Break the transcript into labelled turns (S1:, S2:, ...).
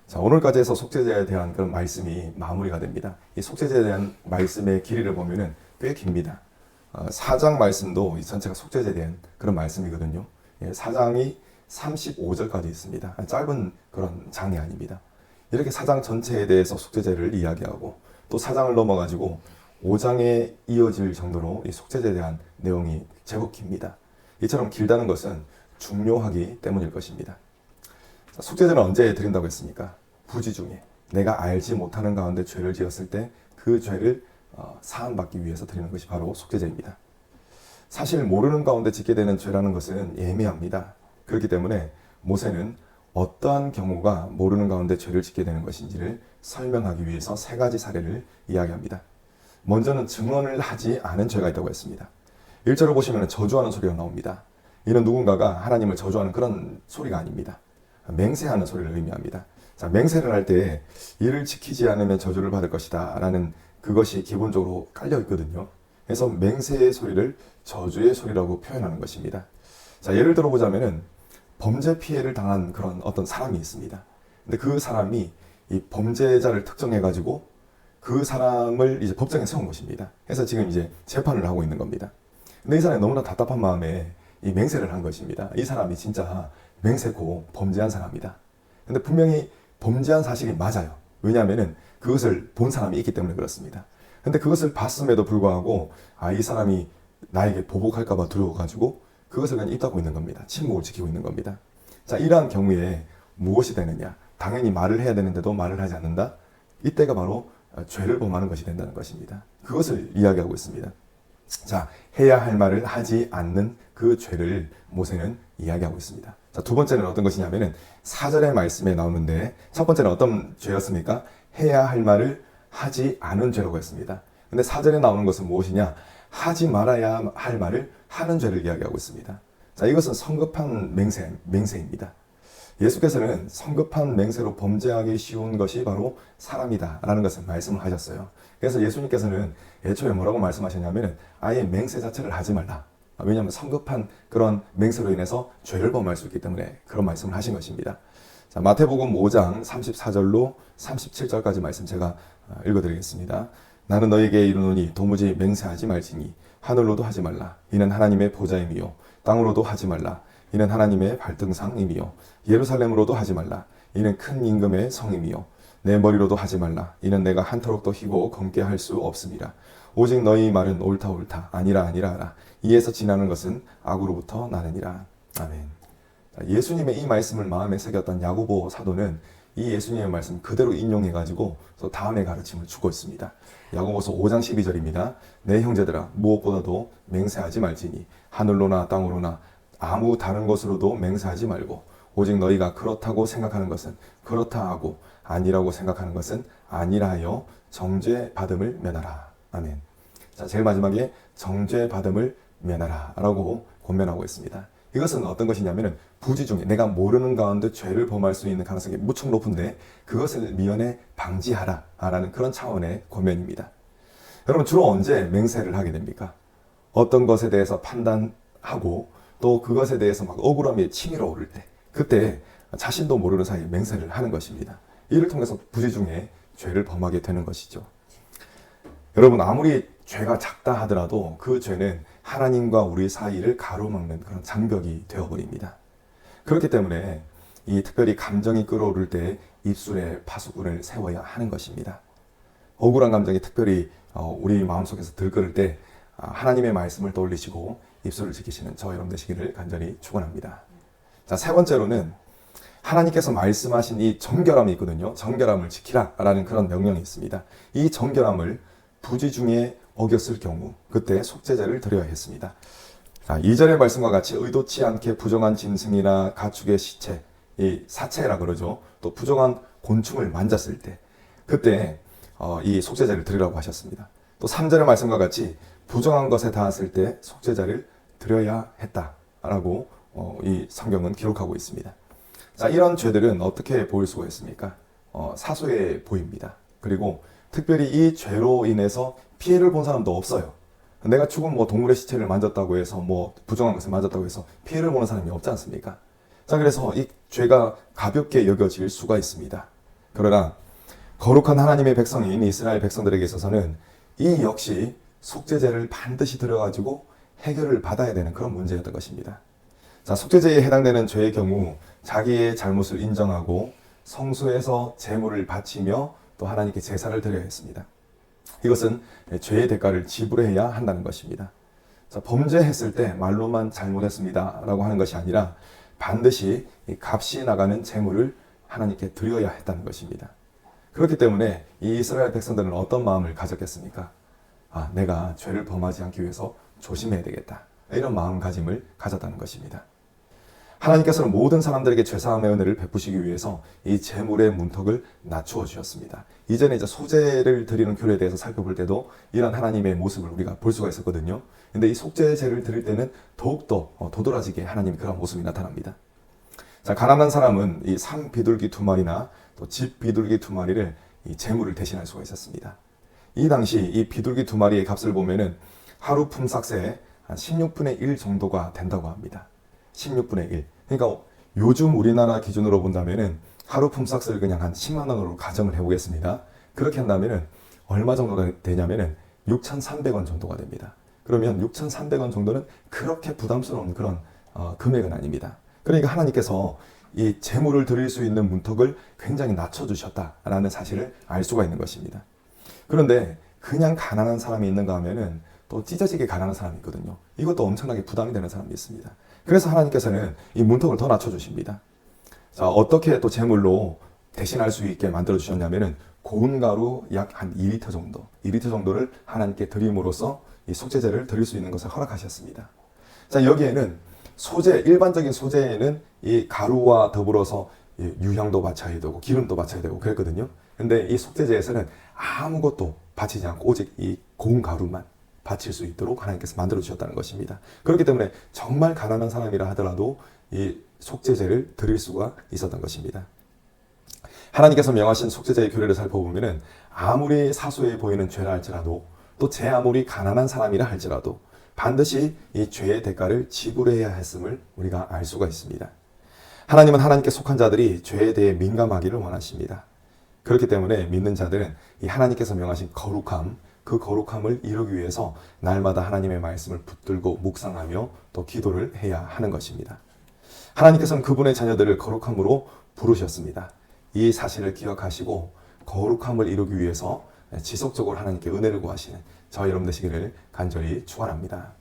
S1: 자, 오늘까지 해서 속죄제에 대한 그런 말씀이 마무리가 됩니다. 이 속죄제에 대한 말씀의 길이를 보면은 꽤 깁니다. 4장 말씀도 이 전체가 속죄제에 대한 그런 말씀이거든요. 4장이 35절까지 있습니다. 짧은 그런 장이 아닙니다. 이렇게 4장 전체에 대해서 속죄제를 이야기하고 또 4장을 넘어가지고 5장에 이어질 정도로 이 속죄제에 대한 내용이 제법 깁니다. 이처럼 길다는 것은 중요하기 때문일 것입니다. 속죄제는 언제 드린다고 했습니까? 부지 중에 내가 알지 못하는 가운데 죄를 지었을 때 그 죄를 사함받기 위해서 드리는 것이 바로 속죄제입니다. 사실 모르는 가운데 짓게 되는 죄라는 것은 예미합니다. 그렇기 때문에 모세는 어떠한 경우가 모르는 가운데 죄를 짓게 되는 것인지를 설명하기 위해서 세 가지 사례를 이야기합니다. 먼저는 증언을 하지 않은 죄가 있다고 했습니다. 1절을 보시면 저주하는 소리가 나옵니다. 이는 누군가가 하나님을 저주하는 그런 소리가 아닙니다. 맹세하는 소리를 의미합니다. 자, 맹세를 할 때 이를 지키지 않으면 저주를 받을 것이다 라는 그것이 기본적으로 깔려 있거든요. 그래서 맹세의 소리를 저주의 소리라고 표현하는 것입니다. 자, 예를 들어 보자면은 범죄 피해를 당한 그런 어떤 사람이 있습니다. 근데 그 사람이 이 범죄자를 특정해 가지고 그 사람을 이제 법정에 세운 것입니다. 그래서 지금 이제 재판을 하고 있는 겁니다. 근데 이 사람이 너무나 답답한 마음에 이 맹세를 한 것입니다. 이 사람이 진짜 맹세코 범죄한 사람이다. 근데 분명히 범죄한 사실이 맞아요. 왜냐하면은 그것을 본 사람이 있기 때문에 그렇습니다. 근데 그것을 봤음에도 불구하고 이 사람이 나에게 보복할까봐 두려워가지고 그것을 그냥 입 닫고 있는 겁니다. 침묵을 지키고 있는 겁니다. 자, 이러한 경우에 무엇이 되느냐? 당연히 말을 해야 되는데도 말을 하지 않는다. 이때가 바로 죄를 범하는 것이 된다는 것입니다. 그것을 이야기하고 있습니다. 자, 해야 할 말을 하지 않는 그 죄를 모세는 이야기하고 있습니다. 자, 두 번째는 어떤 것이냐면은 4절의 말씀에 나오는데 첫 번째는 어떤 죄였습니까? 해야 할 말을 하지 않은 죄라고 했습니다. 근데 4절에 나오는 것은 무엇이냐? 하지 말아야 할 말을 하는 죄를 이야기하고 있습니다. 자, 이것은 성급한 맹세입니다. 예수께서는 성급한 맹세로 범죄하기 쉬운 것이 바로 사람이다 라는 것을 말씀을 하셨어요. 그래서 예수님께서는 애초에 뭐라고 말씀하셨냐면 아예 맹세 자체를 하지 말라. 왜냐하면 성급한 그런 맹세로 인해서 죄를 범할 수 있기 때문에 그런 말씀을 하신 것입니다. 자, 마태복음 5장 34절로 37절까지 말씀 제가 읽어드리겠습니다. 나는 너에게 이르노니 도무지 맹세하지 말지니 하늘로도 하지 말라. 이는 하나님의 보좌임이요 땅으로도 하지 말라. 이는 하나님의 발등상임이요 예루살렘으로도 하지 말라. 이는 큰 임금의 성임이요 내 머리로도 하지 말라. 이는 내가 한터록도 희고 검게 할 수 없음이라. 오직 너희 말은 옳다 아니라 하라. 이에서 지나는 것은 악으로부터 나느니라. 아멘. 예수님의 이 말씀을 마음에 새겼던 야고보 사도는 이 예수님의 말씀 그대로 인용해가지고 또 다음의 가르침을 주고 있습니다. 야고보서 5장 12절입니다. 내 형제들아 무엇보다도 맹세하지 말지니 하늘로나 땅으로나 아무 다른 것으로도 맹세하지 말고 오직 너희가 그렇다고 생각하는 것은 그렇다 하고 아니라고 생각하는 것은 아니라 하여 정죄 받음을 면하라. 아멘. 자, 제일 마지막에 정죄 받음을 면하라 라고 권면하고 있습니다. 이것은 어떤 것이냐면은 부지 중에 내가 모르는 가운데 죄를 범할 수 있는 가능성이 무척 높은데 그것을 미연에 방지하라 라는 그런 차원의 권면입니다. 여러분 주로 언제 맹세를 하게 됩니까? 어떤 것에 대해서 판단하고 또 그것에 대해서 막 억울함이 치밀어 오를 때 그때 자신도 모르는 사이에 맹세를 하는 것입니다. 이를 통해서 부지 중에 죄를 범하게 되는 것이죠. 여러분 아무리 죄가 작다 하더라도 그 죄는 하나님과 우리 사이를 가로막는 그런 장벽이 되어버립니다. 그렇기 때문에 이 특별히 감정이 끓어오를 때 입술에 파수꾼을 세워야 하는 것입니다. 억울한 감정이 특별히 우리 마음속에서 들끓을 때 하나님의 말씀을 떠올리시고 입술을 지키시는 저 여러분 되시기를 간절히 축원합니다. 자, 세 번째로는 하나님께서 말씀하신 이 정결함이 있거든요. 정결함을 지키라 라는 그런 명령이 있습니다. 이 정결함을 부지 중에 어겼을 경우 그때 속죄제를 드려야 했습니다. 자, 2절의 말씀과 같이 의도치 않게 부정한 짐승이나 가축의 시체, 이 사체라 그러죠. 또 부정한 곤충을 만졌을 때 그때 이 속죄제를 드리라고 하셨습니다. 또 3절의 말씀과 같이 부정한 것에 닿았을 때 속죄제를 드려야 했다라고 이 성경은 기록하고 있습니다. 자, 이런 죄들은 어떻게 보일 수가 있습니까? 사소해 보입니다. 그리고 특별히 이 죄로 인해서 피해를 본 사람도 없어요. 내가 죽은 동물의 시체를 만졌다고 해서 부정한 것을 만졌다고 해서 피해를 보는 사람이 없지 않습니까? 자, 그래서 이 죄가 가볍게 여겨질 수가 있습니다. 그러나 거룩한 하나님의 백성인 이스라엘 백성들에게 있어서는 이 역시 속죄제를 반드시 들여가지고 해결을 받아야 되는 그런 문제였던 것입니다. 자, 속죄제에 해당되는 죄의 경우 자기의 잘못을 인정하고 성소에서 제물을 바치며 또 하나님께 제사를 드려야 했습니다. 이것은 죄의 대가를 지불해야 한다는 것입니다. 자, 범죄했을 때 말로만 잘못했습니다 라고 하는 것이 아니라 반드시 이 값이 나가는 제물을 하나님께 드려야 했다는 것입니다. 그렇기 때문에 이 이스라엘 백성들은 어떤 마음을 가졌겠습니까? 아, 내가 죄를 범하지 않기 위해서 조심해야 되겠다. 이런 마음가짐을 가졌다는 것입니다. 하나님께서는 모든 사람들에게 죄사함의 은혜를 베푸시기 위해서 이 제물의 문턱을 낮추어 주셨습니다. 이전에 이제 소제를 드리는 규례에 대해서 살펴볼 때도 이런 하나님의 모습을 우리가 볼 수가 있었거든요. 근데 이 속죄제를 드릴 때는 더욱더 도드라지게 하나님의 그런 모습이 나타납니다. 자, 가난한 사람은 이 산 비둘기 2마리나 또 집 비둘기 2마리를 이 제물을 대신할 수가 있었습니다. 이 당시 이 비둘기 2마리의 값을 보면은 하루 품삯의 한 16분의 1 정도가 된다고 합니다. 16분의 1. 그러니까 요즘 우리나라 기준으로 본다면은 하루 품삯을 그냥 한 10만 원으로 가정을 해보겠습니다. 그렇게 한다면은 얼마 정도가 되냐면은 6,300원 정도가 됩니다. 그러면 6,300원 정도는 그렇게 부담스러운 그런 금액은 아닙니다. 그러니까 하나님께서 이 제물을 드릴 수 있는 문턱을 굉장히 낮춰주셨다라는 사실을 알 수가 있는 것입니다. 그런데 그냥 가난한 사람이 있는가 하면은 또 찢어지게 가난한 사람이 있거든요. 이것도 엄청나게 부담이 되는 사람이 있습니다. 그래서 하나님께서는 이 문턱을 더 낮춰주십니다. 자, 어떻게 또 제물로 대신할 수 있게 만들어 주셨냐면은 고운 가루 약 한 2리터 정도, 2리터 정도를 하나님께 드림으로써 이 속죄제를 드릴 수 있는 것을 허락하셨습니다. 자, 여기에는 소재, 일반적인 소재에는 이 가루와 더불어서 유향도 바쳐야 되고 기름도 바쳐야 되고 그랬거든요. 근데 이 속죄제에서는 아무것도 바치지 않고 오직 이 고운 가루만 바칠 수 있도록 하나님께서 만들어 주셨다는 것입니다. 그렇기 때문에 정말 가난한 사람이라 하더라도 이 속죄제를 드릴 수가 있었던 것입니다. 하나님께서 명하신 속죄제의 규례를 살펴보면은 아무리 사소해 보이는 죄라 할지라도 또 제 아무리 가난한 사람이라 할지라도 반드시 이 죄의 대가를 지불해야 했음을 우리가 알 수가 있습니다. 하나님은 하나님께 속한 자들이 죄에 대해 민감하기를 원하십니다. 그렇기 때문에 믿는 자들은 이 하나님께서 명하신 거룩함, 그 거룩함을 이루기 위해서 날마다 하나님의 말씀을 붙들고 묵상하며 또 기도를 해야 하는 것입니다. 하나님께서는 그분의 자녀들을 거룩함으로 부르셨습니다. 이 사실을 기억하시고 거룩함을 이루기 위해서 지속적으로 하나님께 은혜를 구하시는 저와 여러분 되시기를 간절히 축원합니다.